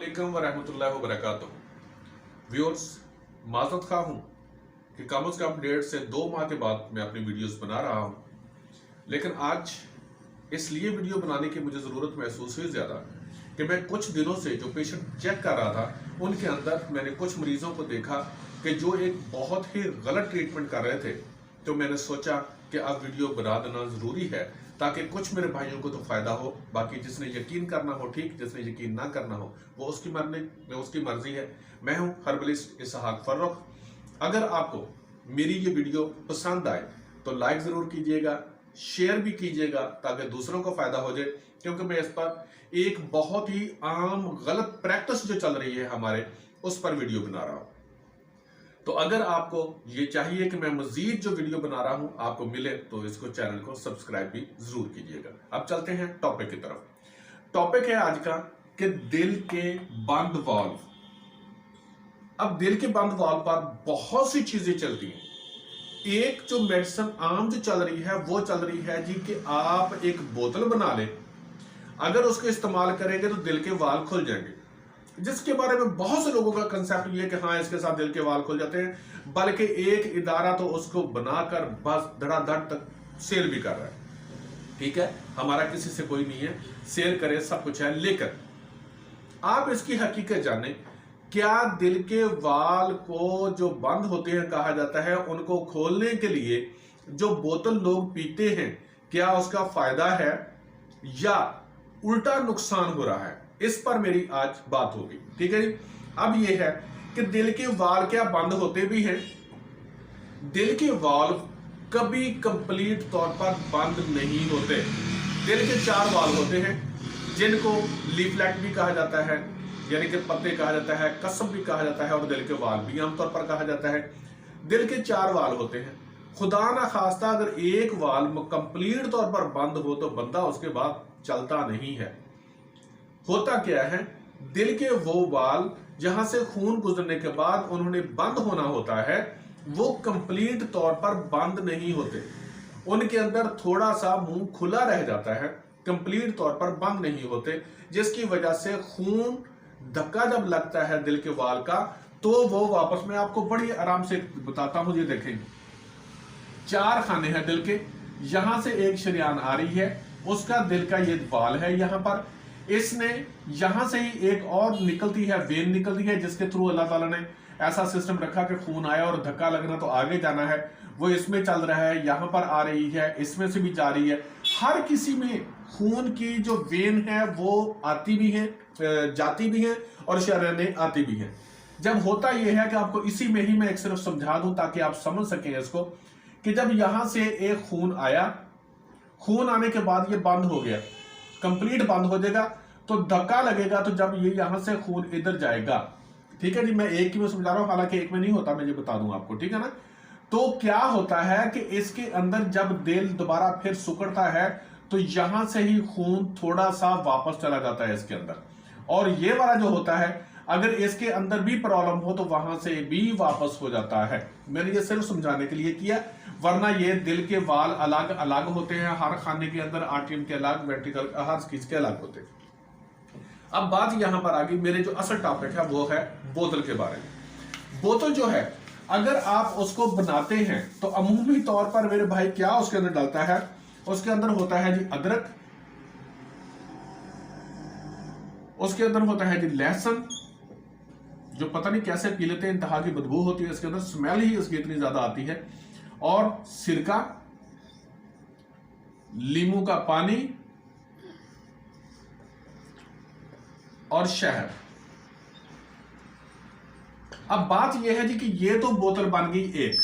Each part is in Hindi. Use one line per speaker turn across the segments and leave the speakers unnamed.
अस्सलामुअलैकुम वरहमतुल्लाहि वबरकातुहू। व्यूअर्स, माज़रत खा हूँ कि कम अज़ कम 1.5 से 2 माह के बाद मैं अपनी वीडियोस बना रहा हूँ, लेकिन आज इसलिए वीडियो बनाने की मुझे ज़रूरत महसूस हुई ज़्यादा कि मैं कुछ दिनों से जो पेशेंट चेक कर रहा था उनके अंदर मैंने कुछ मरीज़ों को देखा कि जो एक बहुत ही गलत ट्रीटमेंट कर रहे थे। तो मैंने सोचा कि अब वीडियो बना देना ज़रूरी है ताकि कुछ मेरे भाइयों को तो फ़ायदा हो, बाकी जिसने यकीन करना हो ठीक, जिसने यकीन ना करना हो वो उसकी मर्ज़ी है। मैं हूँ हर्बलिस्ट इसहाक फर्रुख। अगर आपको मेरी ये वीडियो पसंद आए तो लाइक ज़रूर कीजिएगा, शेयर भी कीजिएगा ताकि दूसरों को फ़ायदा हो जाए, क्योंकि मैं इस पर एक बहुत ही आम गलत प्रैक्टिस जो चल रही है हमारे, उस पर वीडियो बना रहा हूँ। तो अगर आपको ये चाहिए कि मैं मजीद जो वीडियो बना रहा हूं आपको मिले तो इसको चैनल को सब्सक्राइब भी जरूर कीजिएगा। अब चलते हैं टॉपिक की तरफ। टॉपिक है आज का कि दिल के बंद वाल्व। अब दिल के बंद वाल्व पर बहुत सी चीजें चलती हैं। एक जो मेडिसिन आम जो चल रही है वो चल रही है जी कि आप एक बोतल बना लें, अगर उसको इस्तेमाल करेंगे तो दिल के वाल्व खुल जाएंगे, जिसके बारे में बहुत से लोगों का कंसेप्ट ये कि हाँ इसके साथ दिल के वाल्व खुल जाते हैं, बल्कि एक इदारा तो उसको बनाकर बस धड़ाधड़ तक सेल भी कर रहा है। ठीक है, हमारा किसी से कोई नहीं है, सेल करे सब कुछ है, लेकिन आप इसकी हकीकत जाने, क्या दिल के वाल्व को जो बंद होते हैं कहा जाता है उनको खोलने के लिए जो बोतल लोग पीते हैं क्या उसका फायदा है या उल्टा नुकसान हो रहा है, इस पर मेरी आज बात होगी। ठीक है जी। अब यह है कि दिल के वाल्व क्या बंद होते भी हैं? दिल के वाल्व कभी कंप्लीट तौर पर बंद नहीं होते। दिल के 4 वाल्व होते हैं जिनको लीफलेट भी कहा जाता है, यानी कि पत्ते कहा जाता है, कसम भी कहा जाता है और दिल के वाल्व भी आमतौर पर कहा जाता है। दिल के 4 वाल्व होते हैं। खुदा ना खास्ता अगर एक वाल्व कंप्लीट तौर पर बंद हो तो बंदा उसके बाद चलता नहीं है। होता क्या है, दिल के वो वाल्व जहां से खून गुजरने के बाद उन्होंने बंद होना होता है वो कंप्लीट तौर पर बंद नहीं होते, उनके अंदर थोड़ा सा मुंह खुला रह जाता है, कंप्लीट तौर पर बंद नहीं होते, जिसकी वजह से खून धक्का जब लगता है दिल के वाल्व का तो वो वापस, मैं आपको बड़ी आराम से बताता हूं, ये देखें 4 खाने हैं दिल के, यहां से एक शरीयान आ रही है, उसका दिल का ये वाल्व है, यहां पर इसने यहां से ही एक और निकलती है, वेन निकलती है, जिसके थ्रू अल्लाह ताला ने ऐसा सिस्टम रखा कि खून आया और धक्का लगना तो आगे जाना है, वो इसमें चल रहा है, यहां पर आ रही है, इसमें से भी जा रही है। हर किसी में खून की जो वेन है वो आती भी है, जाती भी है और शरीयानें आती भी है। जब होता यह है कि आपको इसी में ही मैं एक सिर्फ समझा दूं ताकि आप समझ सकें इसको, कि जब यहां से एक खून आया, खून आने के बाद ये बंद हो गया, कंप्लीट बंद हो जाएगा, तो धक्का लगेगा, तो जब ये यहां से खून इधर जाएगा, ठीक है जी, मैं एक ही में समझा रहा हूं, हालांकि एक में नहीं होता, मैं ये बता दूं आपको, ठीक है ना। तो क्या होता है कि इसके अंदर जब दिल दोबारा फिर सिकुड़ता है तो यहां से ही खून थोड़ा सा वापस चला जाता है इसके अंदर, और ये वाला जो होता है अगर इसके अंदर भी प्रॉब्लम हो तो वहां से भी वापस हो जाता है। मैंने ये सिर्फ समझाने के लिए किया, वरना ये दिल के वाल अलग अलग होते हैं, हर खाने के अंदर आर्टरियम के अलग, वेंट्रिकल हर चीज के अलग होते हैं। अब बात यहां पर आ गई, मेरे जो असल टॉपिक है वो है बोतल के बारे में। बोतल जो है अगर आप उसको बनाते हैं तो अमूमी तौर पर मेरे भाई क्या उसके अंदर डालता है, उसके अंदर होता है जी अदरक, उसके अंदर होता है जी लहसुन, जो पता नहीं कैसे पी लेते हैं, इंतहा की बदबू होती है इसके अंदर, स्मेल ही इसकी इतनी ज्यादा आती है, और सिरका, लीमू का पानी और शहद। अब बात यह है जी कि ये तो बोतल बन गई एक,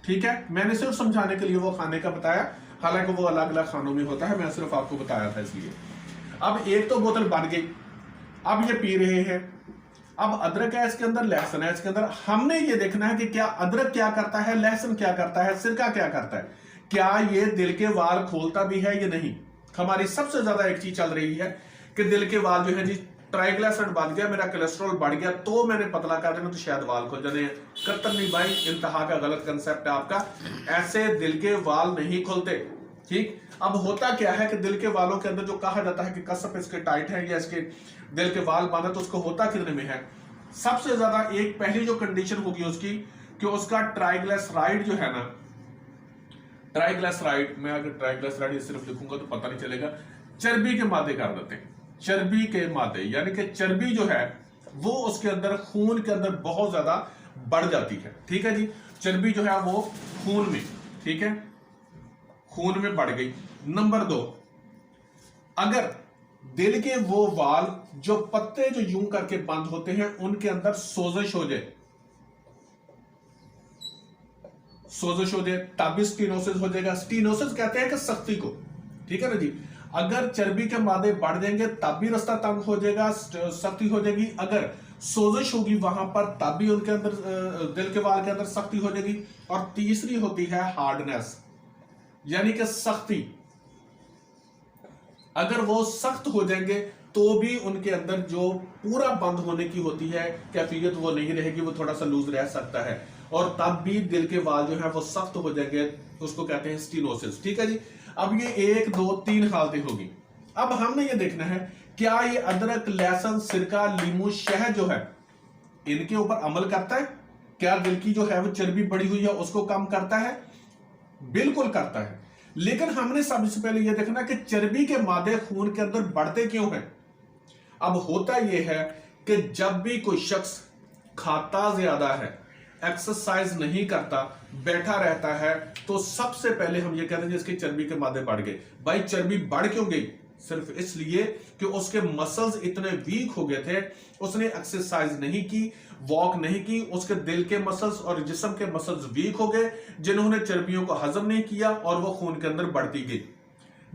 ठीक है, मैंने सिर्फ समझाने के लिए वो खाने का बताया, हालांकि वो अलग अलग खानों में होता है, मैं सिर्फ आपको बताया था इसलिए। अब एक तो बोतल बन गई, अब ये पी रहे हैं। अब अदरक है इसके अंदर, लहसुन है इसके अंदर, हमने ये देखना है कि क्या अदरक क्या करता है, लहसुन क्या करता है, सिरका क्या करता है, क्या ये दिल के वाल खोलता भी है या नहीं। हमारी सबसे ज्यादा एक चीज चल रही है कि दिल के वाल जो है जी, ट्राइग्लिसराइड बढ़ गया, मेरा कोलेस्ट्रॉल बढ़ गया तो मैंने पतला कर देना तो शायद वाल खुल जाने हैं। कतई नहीं भाई, इंतहा का गलत कंसेप्ट है आपका, ऐसे दिल के वाल नहीं खुलते। ठीक। अब होता क्या है कि दिल के वालों के अंदर जो कहा जाता है कि कसप इसके टाइट है या इसके दिल के वाल बांधा, तो उसको होता कितने में है? सबसे ज्यादा एक पहली जो कंडीशन होगी उसकी कि उसका ट्राइग्लिसराइड जो है ना, ट्राइग्लिसराइड, मैं अगर ट्राइग्लिसराइड सिर्फ लिखूंगा तो पता नहीं चलेगा, चर्बी के मादे कर देते हैं, चर्बी के मादे, यानी कि चर्बी जो है वो उसके अंदर खून के अंदर बहुत ज्यादा बढ़ जाती है। ठीक है जी, चर्बी जो है वो खून में, ठीक है, खून में बढ़ गई। नंबर 2, अगर दिल के वो वाल जो पत्ते जो यूं करके बंद होते हैं उनके अंदर सोजिश हो जाए, सोजिश हो जाए, तब भी स्टीनोसिस हो जाएगा। स्टीनोसिस कहते हैं कि सख्ती को, ठीक है ना जी। अगर चर्बी के मादे बढ़ जाएंगे तब भी रास्ता तंग हो जाएगा, सख्ती हो जाएगी। अगर सोजिश होगी वहां पर तब भी उनके अंदर दिल के वाल के अंदर सख्ती हो जाएगी। और तीसरी होती है हार्डनेस, यानी कि सख्ती। अगर वो सख्त हो जाएंगे तो भी उनके अंदर जो पूरा बंद होने की होती है कैफियत वो नहीं रहेगी, वो थोड़ा सा लूज रह सकता है, और तब भी दिल के वाल जो है वो सख्त हो जाएंगे, उसको कहते हैं स्टीनोसिस। ठीक है जी। अब ये 1, 2, 3 हालतें होगी। अब हमने ये देखना है क्या ये अदरक, लहसुन, सिरका, लीमू, शहद जो है इनके ऊपर अमल करता है? क्या दिल की जो है वो चर्बी बढ़ी हुई है उसको कम करता है? बिल्कुल करता है। लेकिन हमने सबसे पहले यह देखना कि चर्बी के मादे खून के अंदर बढ़ते क्यों हैं। अब होता यह है कि जब भी कोई शख्स खाता ज्यादा है, एक्सरसाइज नहीं करता, बैठा रहता है, तो सबसे पहले हम ये कहते हैं इसकी चर्बी के मादे बढ़ गए। भाई चर्बी बढ़ क्यों गई? सिर्फ इसलिए कि उसके मसल्स इतने वीक हो गए थे, उसने एक्सरसाइज नहीं की, वॉक नहीं की, उसके दिल के मसल्स और जिस्म के मसल्स वीक हो गए, जिन्होंने चर्बियों को हजम नहीं किया और वो खून के अंदर बढ़ती गई।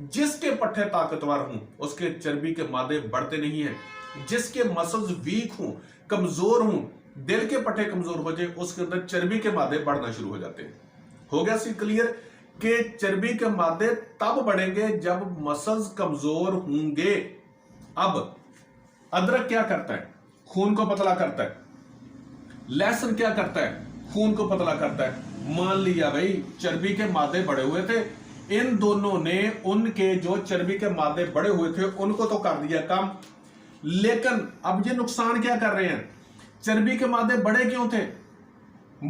जिसके पट्टे ताकतवर हों उसके चर्बी के मादे बढ़ते नहीं है। जिसके मसल्स वीक हों, कमजोर हों, दिल के पट्टे कमजोर हो जाए, उसके अंदर चर्बी के मादे बढ़ना शुरू हो जाते हैं। हो गया सी क्लियर कि चर्बी के मादे तब बढ़ेंगे जब मसल्स कमजोर होंगे। अब अदरक क्या करता है? खून को पतला करता है। लहसुन क्या करता है? खून को पतला करता है। मान लिया भाई चर्बी के मादे बढ़े हुए थे, इन दोनों ने उनके जो चर्बी के मादे बढ़े हुए थे उनको तो कर दिया कम, लेकिन अब ये नुकसान क्या कर रहे हैं? चर्बी के मादे बढ़े क्यों थे?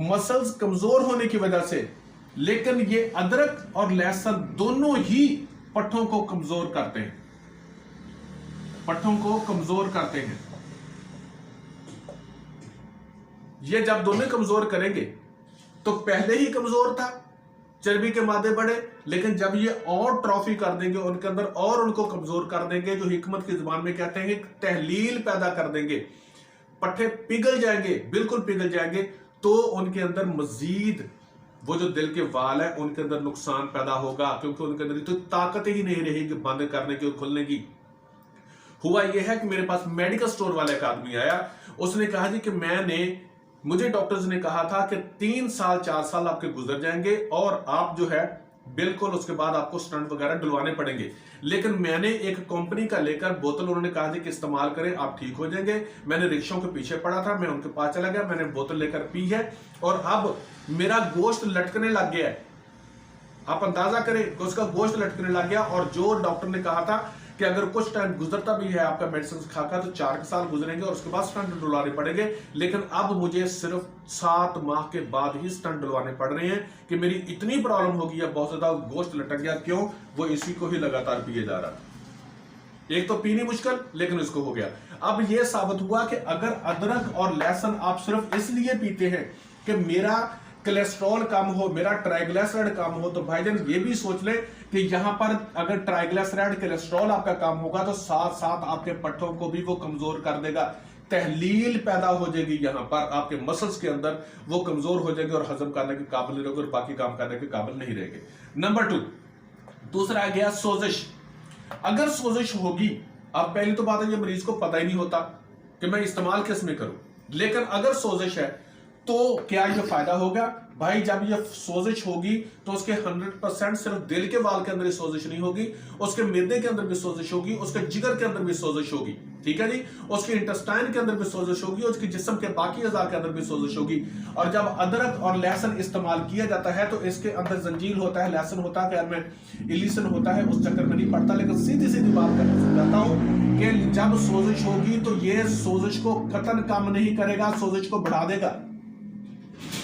मसल्स कमजोर होने की वजह से। लेकिन ये अदरक और लहसुन दोनों ही पट्टों को कमजोर करते हैं, पट्टों को कमजोर करते हैं। ये जब दोनों कमजोर करेंगे तो पहले ही कमजोर था, चर्बी के मादे बढ़े, लेकिन जब ये और ट्रॉफी कर देंगे उनके अंदर और उनको कमजोर कर देंगे, जो हिकमत की जुबान में कहते हैं तहलील पैदा कर देंगे, पट्टे पिघल जाएंगे, बिल्कुल पिघल जाएंगे, तो उनके अंदर मजीद वो जो दिल के वाल है उनके अंदर नुकसान पैदा होगा, क्योंकि उनके अंदर तो ताकत ही नहीं रहेगी बंद करने की और खुलने की। हुआ यह है कि मेरे पास मेडिकल स्टोर वाला एक आदमी आया, उसने कहा जी कि मुझे डॉक्टर्स ने कहा था कि 3 साल 4 साल आपके गुजर जाएंगे और आप जो है बिल्कुल उसके बाद आपको स्टंट वगैरह डलवाने पड़ेंगे, लेकिन मैंने एक कंपनी का लेकर बोतल, उन्होंने कहा जी कि इस्तेमाल करें आप ठीक हो जाएंगे। मैंने रिक्शों के पीछे पड़ा था, मैं उनके पास चला गया, मैंने बोतल लेकर पी है और अब मेरा गोश्त लटकने लग गया है। आप अंदाजा करें कि उसका गोश्त लटकने लग गया, और जो डॉक्टर ने कहा था कि अगर कुछ टाइम गुजरता भी है आपका मेडिसिन खाकर तो 4 साल गुजरेंगे और उसके बाद स्टंट डलवाने पड़ेंगे, लेकिन अब मुझे सिर्फ 7 माह के बाद ही स्टंट डलवाने पड़ रहे हैं कि मेरी इतनी प्रॉब्लम हो गई है, बहुत ज्यादा गोश्त लटक गया। क्यों? वो इसी को ही लगातार पिए जा रहा था। एक तो पीनी मुश्किल, लेकिन इसको हो गया। अब यह साबित हुआ कि अगर अदरक और लहसुन आप सिर्फ इसलिए पीते हैं कि मेरा कोलेस्ट्रॉल कम हो, मेरा ट्राइग्लिसराइड कम हो, तो भाईजान ये भी सोच ले कि यहां पर अगर ट्राइग्लिसराइड कोलेस्ट्रॉल आपका कम होगा तो साथ साथ आपके पट्टों को भी वो कमजोर कर देगा, तहलील पैदा हो जाएगी, यहां पर आपके मसल्स के अंदर वो कमजोर हो जाएंगे और हजम करने के काबिल नहीं रहेंगे और बाकी काम करने के काबिल नहीं रहेंगे। नंबर 2, दूसरा आ गया सोजिश। अगर सोजिश होगी, अब पहली तो बात है ये मरीज को पता ही नहीं होता कि मैं इस्तेमाल किस में करूं, लेकिन अगर सोजिश है तो क्या ये फायदा होगा? भाई जब ये सोजिश होगी तो उसके 100% सिर्फ दिल के वाल के अंदर ही सोजिश नहीं होगी, उसके मैदे के अंदर भी सोजिश होगी, उसके जिगर के अंदर भी सोजिश होगी, ठीक है जी, उसके इंटेस्टाइन के अंदर भी सोजिश होगी, उसके जिस्म के बाकी अज़ा के अंदर भी सोजिश होगी। और जब अदरक और लहसुन इस्तेमाल किया जाता है तो इसके अंदर जंजीर होता है, लहसुन होता है, खैर में इलिसन होता है, उस चक्कर में नहीं पड़ता, लेकिन सीधी सीधी बात करना समझाता हूं कि जब सोजिश होगी तो ये सोजिश को कतन कम नहीं करेगा, सोजिश को बढ़ा देगा।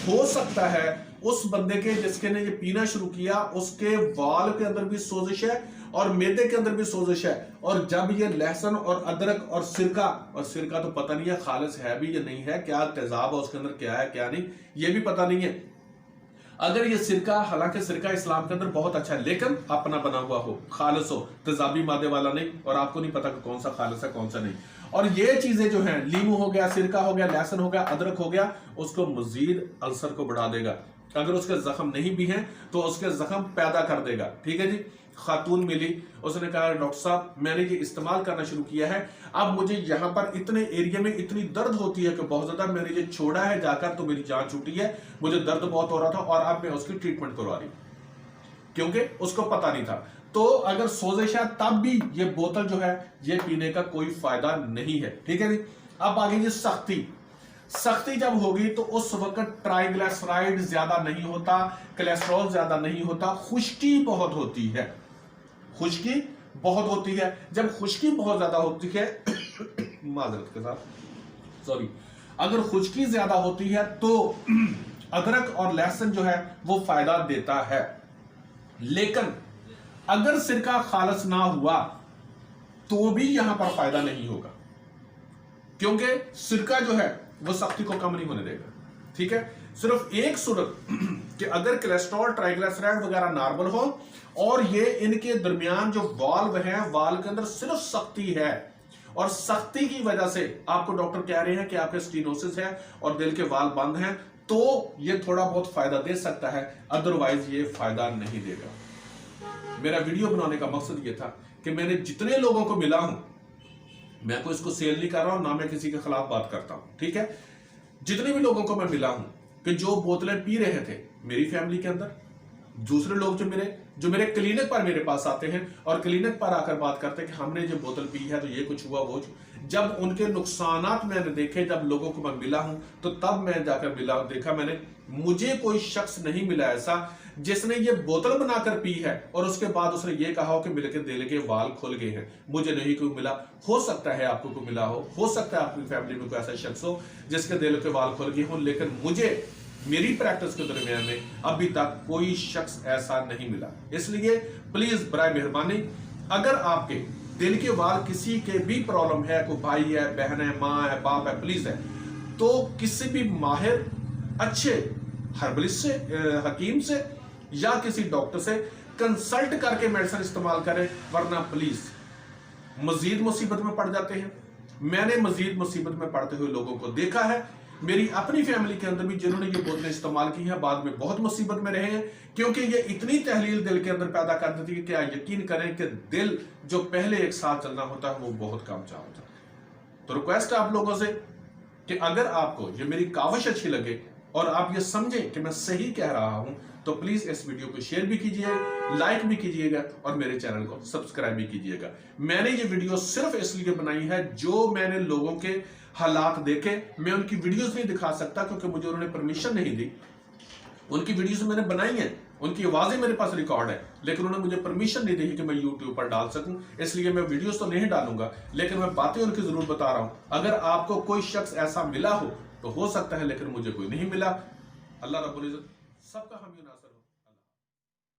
हो सकता है उस बंदे के जिसके ने ये पीना शुरू किया उसके वाल के अंदर भी सोजिश है और मैदे के अंदर भी सोजिश है, और जब ये लहसुन और अदरक और सिरका तो पता नहीं है खालिस है भी या नहीं है, क्या तेजाब है उसके अंदर, क्या है क्या नहीं, ये भी पता नहीं है। अगर ये सिरका, हालांकि सिरका इस्लाम के अंदर बहुत अच्छा है, लेकिन अपना बना हुआ हो, खालिस हो, तेजाबी मादे वाला नहीं, और आपको नहीं पता कि कौन सा खालिस है कौन सा नहीं। और ये चीजें जो हैं, लीमू हो गया, सिरका हो गया, लहसुन हो गया, अदरक हो गया, उसको मजीद अल्सर को बढ़ा देगा। अगर उसके जख्म नहीं भी हैं तो उसके जख्म पैदा कर देगा, ठीक है जी। खातून मिली, उसने कहा डॉक्टर साहब मैंने ये इस्तेमाल करना शुरू किया है, अब मुझे यहाँ पर इतने एरिया में इतनी दर्द होती है कि बहुत ज्यादा, मैंने ये छोड़ा है जाकर तो मेरी जान छूटी है, मुझे दर्द बहुत हो रहा था और अब मैं उसकी ट्रीटमेंट करवा रही, क्योंकि उसको पता नहीं था। तो अगर सोजिश है तब भी ये बोतल जो है ये पीने का कोई फायदा नहीं है, ठीक है जी। अब आगे ये सख्ती जब होगी तो उस वक्त ट्राइग्लिसराइड ज्यादा नहीं होता, कोलेस्ट्रॉल ज्यादा नहीं होता, खुश्की बहुत होती है, खुश्की बहुत होती है। जब खुश्की बहुत ज्यादा होती है माजरत के साथ सॉरी, अगर खुश्की ज्यादा होती है तो अदरक और लहसुन जो है वो फायदा देता है। लेकिन अगर सिरका खालस ना हुआ तो भी यहां पर फायदा नहीं होगा, क्योंकि सिरका जो है वो सख्ती को कम नहीं होने देगा, ठीक है। सिर्फ एक सूरत कि अगर कोलेस्ट्रॉल, ट्राइग्लिसराइड वगैरह नॉर्मल हो और ये इनके दरमियान जो वाल्व है, वाल्व के अंदर सिर्फ सख्ती है, और सख्ती की वजह से आपको डॉक्टर कह रहे हैं कि आपके स्टीनोसिस है और दिल के वाल्व बंद हैं, तो ये थोड़ा बहुत फायदा दे सकता है, अदरवाइज ये फायदा नहीं देगा। मेरा वीडियो बनाने का मकसद ये था कि मैंने जितने लोगों को मिला हूं, मैं कोई इसको सेल नहीं कर रहा हूं, ना मैं किसी के खिलाफ बात करता हूं, ठीक है। जितने भी लोगों को मैं मिला हूं कि जो बोतलें पी रहे थे मेरी फैमिली के अंदर, दूसरे लोग जो मेरे क्लिनिक पर मेरे पास आते हैं और क्लिनिक पर आकर बात करते हैं कि हमने जो बोतल पी है तो ये कुछ हुआ वो, जब उनके नुकसानात मैंने देखे, जब लोगों को मैं मिला हूं तो तब मैं जाकर मिला, देखा मैंने, मुझे कोई शख्स नहीं मिला ऐसा जिसने ये बोतल बनाकर पी है और उसके बाद उसने ये कहा हो कि मेरे दिल के वाल खुल गए हैं। मुझे नहीं कोई मिला, हो सकता है आपको कोई मिला हो सकता है आपकी फैमिली में कोई ऐसा शख्स हो जिसके दिल के वाल खुल गए हो, लेकिन मुझे मेरी प्रैक्टिस के दरमियान में अभी तक कोई शख्स ऐसा नहीं मिला। इसलिए प्लीज बराए मेहरबानी, अगर आपके दिल के वाल किसी के भी प्रॉब्लम है, कोई भाई है, बहन है, माँ है, बाप है, प्लीज है, तो किसी भी माहिर अच्छे हर्बलिस्ट से, हकीम से या किसी डॉक्टर से कंसल्ट करके मेडिसिन इस्तेमाल करें, वरना प्लीज मजीद मुसीबत में पड़ जाते हैं। मैंने मजीद मुसीबत में पड़ते हुए लोगों को देखा है, मेरी अपनी फैमिली के अंदर भी जिन्होंने ये बोतलें इस्तेमाल की हैं बाद में बहुत मुसीबत में रहे हैं, क्योंकि ये इतनी तहलील दिल के अंदर पैदा कर देती है कि आप यकीन करें कि दिल जो पहले एक साथ चलना होता है वो बहुत कम चाह होता है। तो रिक्वेस्ट है आप लोगों से कि अगर आपको ये मेरी काविश अच्छी लगे और आप ये समझें कि मैं सही कह रहा हूं, तो प्लीज इस वीडियो को शेयर भी कीजिए, लाइक भी कीजिएगा और मेरे चैनल को सब्सक्राइब भी कीजिएगा। मैंने ये वीडियो सिर्फ इसलिए बनाई है, जो मैंने लोगों के हालात देखे, मैं उनकी वीडियोस नहीं दिखा सकता क्योंकि मुझे उन्होंने परमिशन नहीं दी। उनकी वीडियोस मैंने बनाई हैं, उनकी आवाजें मेरे पास रिकॉर्ड है, लेकिन उन्होंने मुझे परमिशन नहीं दी कि मैं यूट्यूब पर डाल सकूं, इसलिए मैं वीडियोस तो नहीं डालूंगा, लेकिन मैं बातें उनकी जरूर बता रहा हूं। अगर आपको कोई शख्स ऐसा मिला हो तो हो सकता है, लेकिन मुझे कोई नहीं मिला। अल्लाह रब्बुल इज्जत सबका हामी